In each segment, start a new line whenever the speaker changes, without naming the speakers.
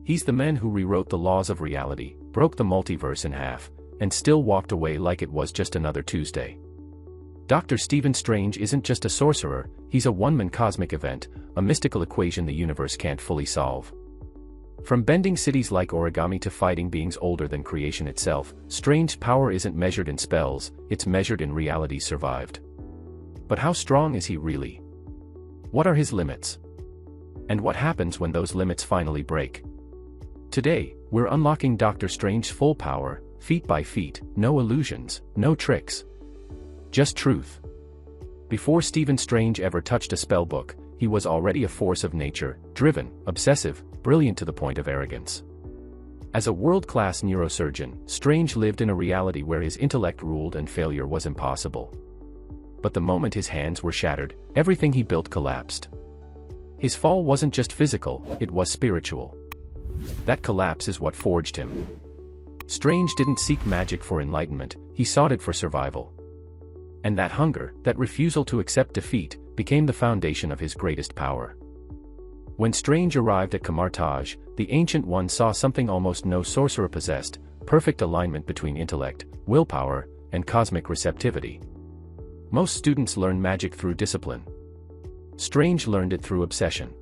He's the man who rewrote the laws of reality, broke the multiverse in half, and still walked away like it was just another Tuesday. Dr. Stephen Strange isn't just a sorcerer, he's a one-man cosmic event, a mystical equation the universe can't fully solve. From bending cities like origami to fighting beings older than creation itself, Strange's power isn't measured in spells, it's measured in realities survived. But how strong is he really? What are his limits? And what happens when those limits finally break? Today, we're unlocking Dr. Strange's full power, feat by feat, no illusions, no tricks. Just truth. Before Stephen Strange ever touched a spellbook, he was already a force of nature, driven, obsessive, brilliant to the point of arrogance. As a world-class neurosurgeon, Strange lived in a reality where his intellect ruled and failure was impossible. But the moment his hands were shattered, everything he built collapsed. His fall wasn't just physical, it was spiritual. That collapse is what forged him. Strange didn't seek magic for enlightenment, he sought it for survival. And that hunger, that refusal to accept defeat, became the foundation of his greatest power. When Strange arrived at Kamar, the Ancient One saw something almost no sorcerer possessed: perfect alignment between intellect, willpower, and cosmic receptivity. Most students learn magic through discipline. Strange learned it through obsession.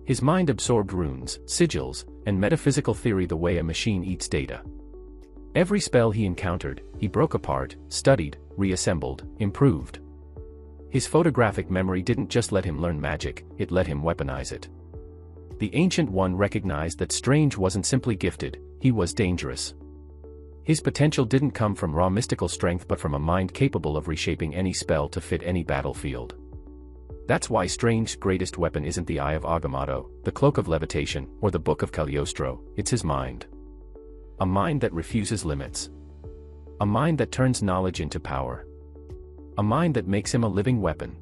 His mind absorbed runes, sigils, and metaphysical theory the way a machine eats data. Every spell he encountered, he broke apart, studied, reassembled, improved. His photographic memory didn't just let him learn magic, it let him weaponize it. The Ancient One recognized that Strange wasn't simply gifted, he was dangerous. His potential didn't come from raw mystical strength but from a mind capable of reshaping any spell to fit any battlefield. That's why Strange's greatest weapon isn't the Eye of Agamotto, the Cloak of Levitation, or the Book of Cagliostro, it's his mind. A mind that refuses limits. A mind that turns knowledge into power. A mind that makes him a living weapon.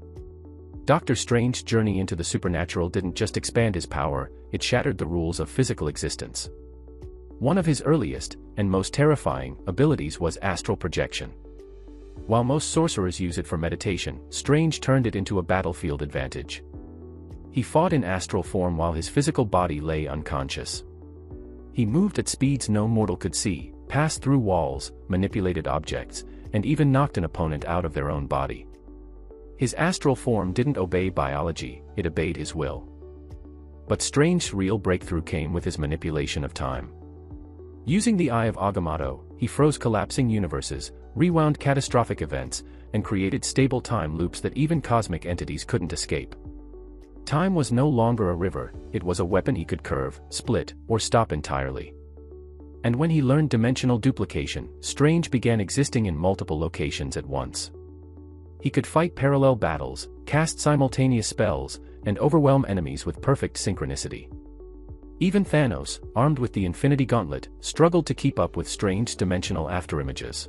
Dr. Strange's journey into the supernatural didn't just expand his power, it shattered the rules of physical existence. One of his earliest, and most terrifying, abilities was astral projection. While most sorcerers use it for meditation, Strange turned it into a battlefield advantage. He fought in astral form while his physical body lay unconscious. He moved at speeds no mortal could see, passed through walls, manipulated objects, and even knocked an opponent out of their own body. His astral form didn't obey biology, it obeyed his will. But Strange's real breakthrough came with his manipulation of time. Using the Eye of Agamotto, he froze collapsing universes, rewound catastrophic events, and created stable time loops that even cosmic entities couldn't escape. Time was no longer a river, it was a weapon he could curve, split, or stop entirely. And when he learned dimensional duplication, Strange began existing in multiple locations at once. He could fight parallel battles, cast simultaneous spells, and overwhelm enemies with perfect synchronicity. Even Thanos, armed with the Infinity Gauntlet, struggled to keep up with Strange's dimensional afterimages.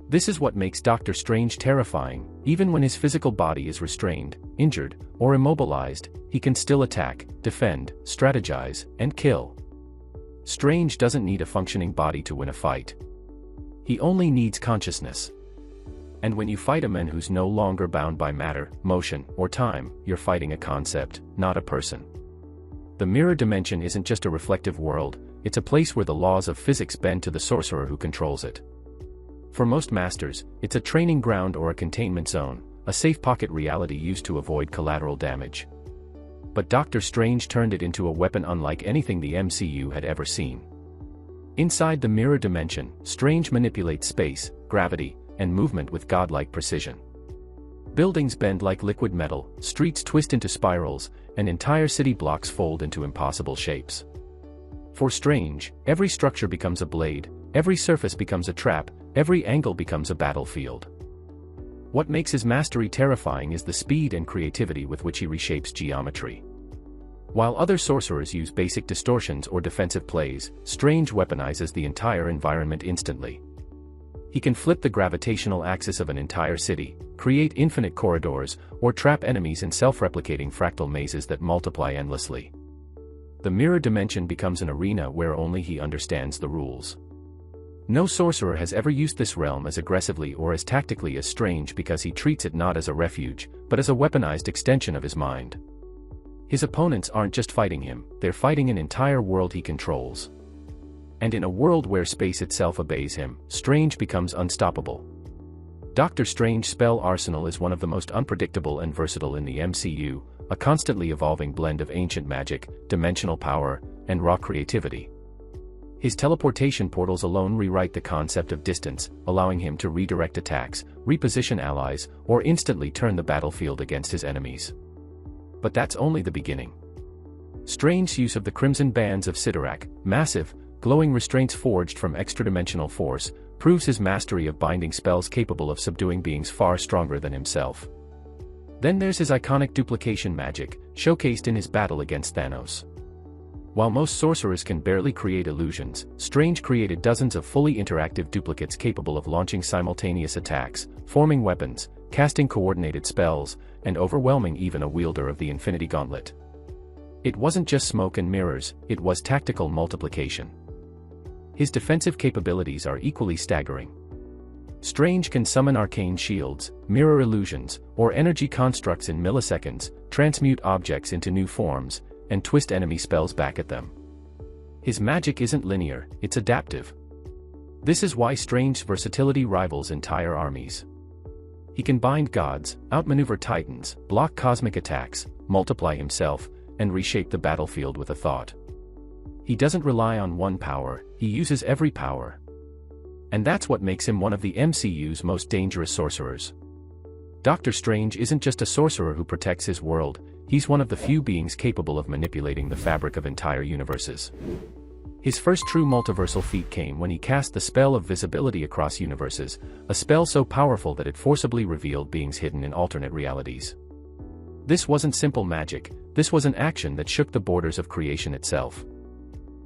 This is what makes Dr. Strange terrifying. Even when his physical body is restrained, injured, or immobilized, he can still attack, defend, strategize, and kill. Strange doesn't need a functioning body to win a fight. He only needs consciousness. And when you fight a man who's no longer bound by matter, motion, or time, you're fighting a concept, not a person. The mirror dimension isn't just a reflective world, it's a place where the laws of physics bend to the sorcerer who controls it. For most masters, it's a training ground or a containment zone, a safe pocket reality used to avoid collateral damage. But Dr. Strange turned it into a weapon unlike anything the MCU had ever seen. Inside the mirror dimension, Strange manipulates space, gravity, and movement with godlike precision. Buildings bend like liquid metal, streets twist into spirals, and entire city blocks fold into impossible shapes. For Strange, every structure becomes a blade, every surface becomes a trap, every angle becomes a battlefield. What makes his mastery terrifying is the speed and creativity with which he reshapes geometry. While other sorcerers use basic distortions or defensive plays, Strange weaponizes the entire environment instantly. He can flip the gravitational axis of an entire city, create infinite corridors, or trap enemies in self-replicating fractal mazes that multiply endlessly. The mirror dimension becomes an arena where only he understands the rules. No sorcerer has ever used this realm as aggressively or as tactically as Strange because he treats it not as a refuge, but as a weaponized extension of his mind. His opponents aren't just fighting him, they're fighting an entire world he controls. And in a world where space itself obeys him, Strange becomes unstoppable. Doctor Strange's spell arsenal is one of the most unpredictable and versatile in the MCU, a constantly evolving blend of ancient magic, dimensional power, and raw creativity. His teleportation portals alone rewrite the concept of distance, allowing him to redirect attacks, reposition allies, or instantly turn the battlefield against his enemies. But that's only the beginning. Strange's use of the Crimson Bands of Sidorak, massive, glowing restraints forged from extra-dimensional force, proves his mastery of binding spells capable of subduing beings far stronger than himself. Then there's his iconic duplication magic, showcased in his battle against Thanos. While most sorcerers can barely create illusions, Strange created dozens of fully interactive duplicates capable of launching simultaneous attacks, forming weapons, casting coordinated spells, and overwhelming even a wielder of the Infinity Gauntlet. It wasn't just smoke and mirrors, it was tactical multiplication. His defensive capabilities are equally staggering. Strange can summon arcane shields, mirror illusions, or energy constructs in milliseconds, transmute objects into new forms, and twist enemy spells back at them. His magic isn't linear, it's adaptive. This is why Strange's versatility rivals entire armies. He can bind gods, outmaneuver titans, block cosmic attacks, multiply himself, and reshape the battlefield with a thought. He doesn't rely on one power, he uses every power. And that's what makes him one of the MCU's most dangerous sorcerers. Doctor Strange isn't just a sorcerer who protects his world, he's one of the few beings capable of manipulating the fabric of entire universes. His first true multiversal feat came when he cast the spell of visibility across universes, a spell so powerful that it forcibly revealed beings hidden in alternate realities. This wasn't simple magic, this was an action that shook the borders of creation itself.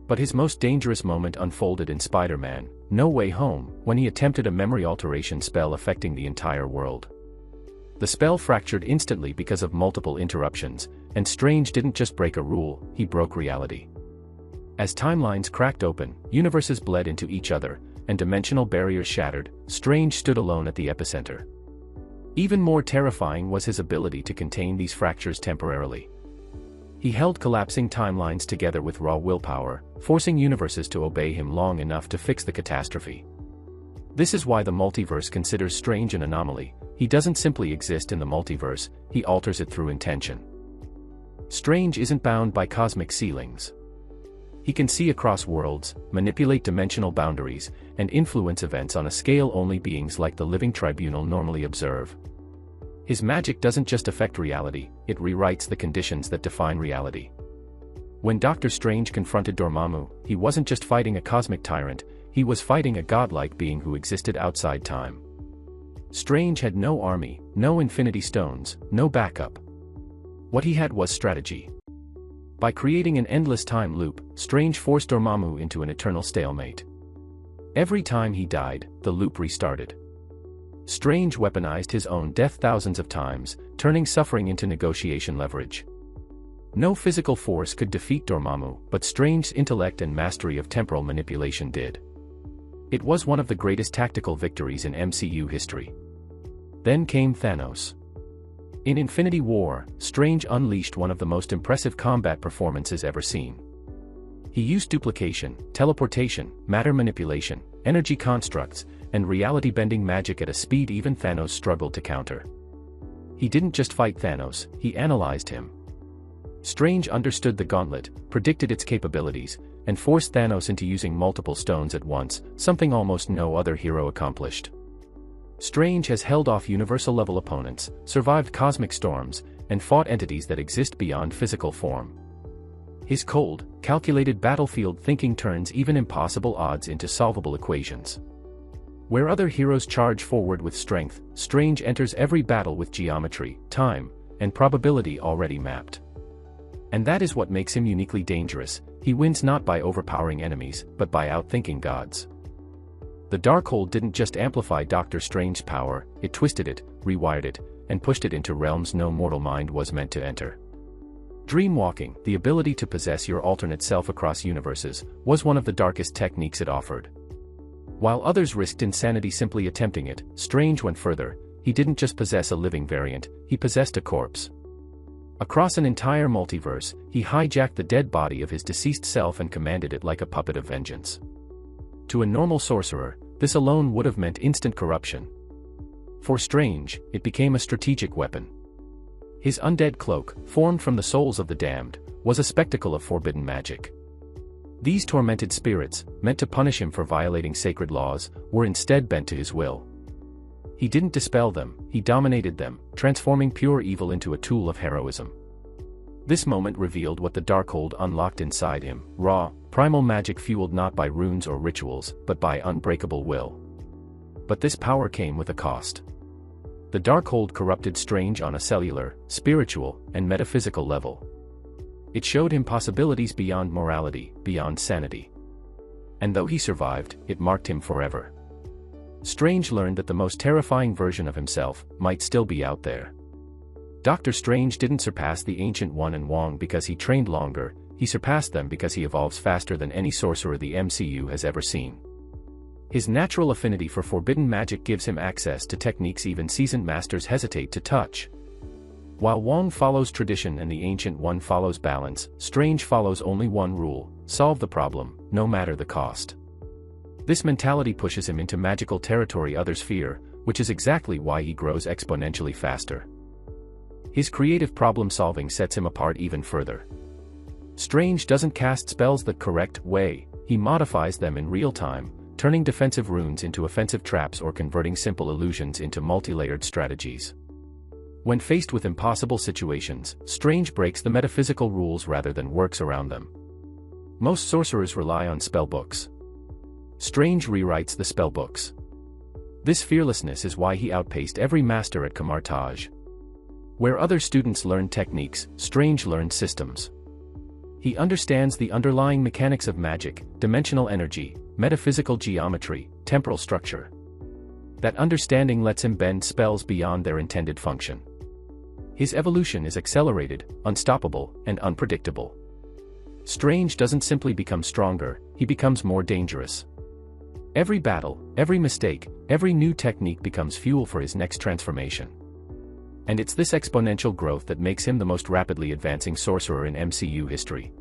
But his most dangerous moment unfolded in Spider-Man: No Way Home, when he attempted a memory alteration spell affecting the entire world. The spell fractured instantly because of multiple interruptions, and Strange didn't just break a rule, he broke reality. As timelines cracked open, universes bled into each other, and dimensional barriers shattered, Strange stood alone at the epicenter. Even more terrifying was his ability to contain these fractures temporarily. He held collapsing timelines together with raw willpower, forcing universes to obey him long enough to fix the catastrophe. This is why the multiverse considers Strange an anomaly. He doesn't simply exist in the multiverse, he alters it through intention. Strange isn't bound by cosmic ceilings. He can see across worlds, manipulate dimensional boundaries, and influence events on a scale only beings like the Living Tribunal normally observe. His magic doesn't just affect reality, it rewrites the conditions that define reality. When Doctor Strange confronted Dormammu, he wasn't just fighting a cosmic tyrant, he was fighting a godlike being who existed outside time. Strange had no army, no Infinity Stones, no backup. What he had was strategy. By creating an endless time loop, Strange forced Dormammu into an eternal stalemate. Every time he died, the loop restarted. Strange weaponized his own death thousands of times, turning suffering into negotiation leverage. No physical force could defeat Dormammu, but Strange's intellect and mastery of temporal manipulation did. It was one of the greatest tactical victories in MCU history. Then came Thanos. In Infinity War, Strange unleashed one of the most impressive combat performances ever seen. He used duplication, teleportation, matter manipulation, energy constructs, and reality-bending magic at a speed even Thanos struggled to counter. He didn't just fight Thanos, he analyzed him. Strange understood the gauntlet, predicted its capabilities, and forced Thanos into using multiple stones at once, something almost no other hero accomplished. Strange has held off universal-level opponents, survived cosmic storms, and fought entities that exist beyond physical form. His cold, calculated battlefield thinking turns even impossible odds into solvable equations. Where other heroes charge forward with strength, Strange enters every battle with geometry, time, and probability already mapped. And that is what makes him uniquely dangerous. He wins not by overpowering enemies, but by outthinking gods. The Darkhold didn't just amplify Doctor Strange's power, it twisted it, rewired it, and pushed it into realms no mortal mind was meant to enter. Dreamwalking, the ability to possess your alternate self across universes, was one of the darkest techniques it offered. While others risked insanity simply attempting it, Strange went further. He didn't just possess a living variant, he possessed a corpse. Across an entire multiverse, he hijacked the dead body of his deceased self and commanded it like a puppet of vengeance. To a normal sorcerer, this alone would have meant instant corruption. For Strange, it became a strategic weapon. His undead cloak, formed from the souls of the damned, was a spectacle of forbidden magic. These tormented spirits, meant to punish him for violating sacred laws, were instead bent to his will. He didn't dispel them, he dominated them, transforming pure evil into a tool of heroism. This moment revealed what the Darkhold unlocked inside him: raw, primal magic fueled not by runes or rituals, but by unbreakable will. But this power came with a cost. The Darkhold corrupted Strange on a cellular, spiritual, and metaphysical level. It showed him possibilities beyond morality, beyond sanity. And though he survived, it marked him forever. Strange learned that the most terrifying version of himself might still be out there. Dr. Strange didn't surpass the Ancient One and Wong because he trained longer, he surpassed them because he evolves faster than any sorcerer the MCU has ever seen. His natural affinity for forbidden magic gives him access to techniques even seasoned masters hesitate to touch. While Wong follows tradition and the Ancient One follows balance, Strange follows only one rule: solve the problem, no matter the cost. This mentality pushes him into magical territory others fear, which is exactly why he grows exponentially faster. His creative problem-solving sets him apart even further. Strange doesn't cast spells the correct way, he modifies them in real time, turning defensive runes into offensive traps or converting simple illusions into multi-layered strategies. When faced with impossible situations, Strange breaks the metaphysical rules rather than works around them. Most sorcerers rely on spellbooks. Strange rewrites the spellbooks. This fearlessness is why he outpaced every master at Kamar. Where other students learn techniques, Strange learned systems. He understands the underlying mechanics of magic, dimensional energy, metaphysical geometry, temporal structure. That understanding lets him bend spells beyond their intended function. His evolution is accelerated, unstoppable, and unpredictable. Strange doesn't simply become stronger, he becomes more dangerous. Every battle, every mistake, every new technique becomes fuel for his next transformation. And it's this exponential growth that makes him the most rapidly advancing sorcerer in MCU history.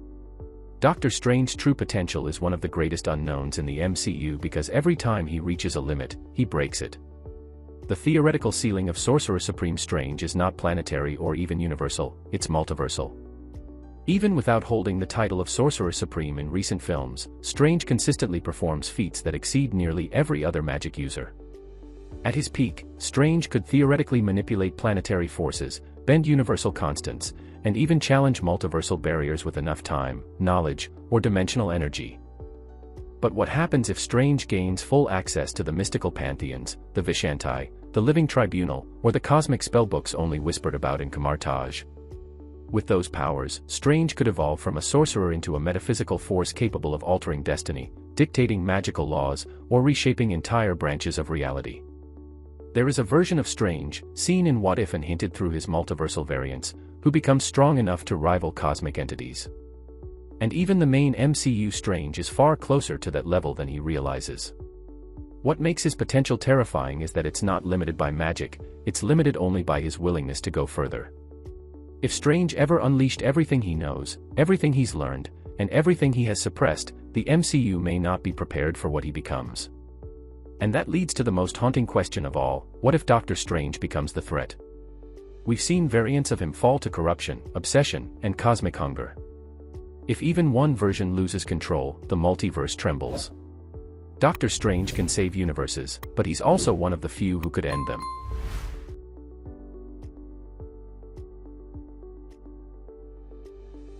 Doctor Strange's true potential is one of the greatest unknowns in the MCU because every time he reaches a limit, he breaks it. The theoretical ceiling of Sorcerer Supreme Strange is not planetary or even universal, it's multiversal. Even without holding the title of Sorcerer Supreme in recent films, Strange consistently performs feats that exceed nearly every other magic user. At his peak, Strange could theoretically manipulate planetary forces, bend universal constants, and even challenge multiversal barriers with enough time, knowledge, or dimensional energy. But what happens if Strange gains full access to the mystical pantheons, the Vishanti, the Living Tribunal, or the cosmic spellbooks only whispered about in Kamar? With those powers, Strange could evolve from a sorcerer into a metaphysical force capable of altering destiny, dictating magical laws, or reshaping entire branches of reality. There is a version of Strange, seen in What If and hinted through his multiversal variants, who becomes strong enough to rival cosmic entities. And even the main MCU Strange is far closer to that level than he realizes. What makes his potential terrifying is that it's not limited by magic, it's limited only by his willingness to go further. If Strange ever unleashed everything he knows, everything he's learned, and everything he has suppressed, the MCU may not be prepared for what he becomes. And that leads to the most haunting question of all: what if Doctor Strange becomes the threat? We've seen variants of him fall to corruption, obsession, and cosmic hunger. If even one version loses control, the multiverse trembles. Doctor Strange can save universes, but he's also one of the few who could end them.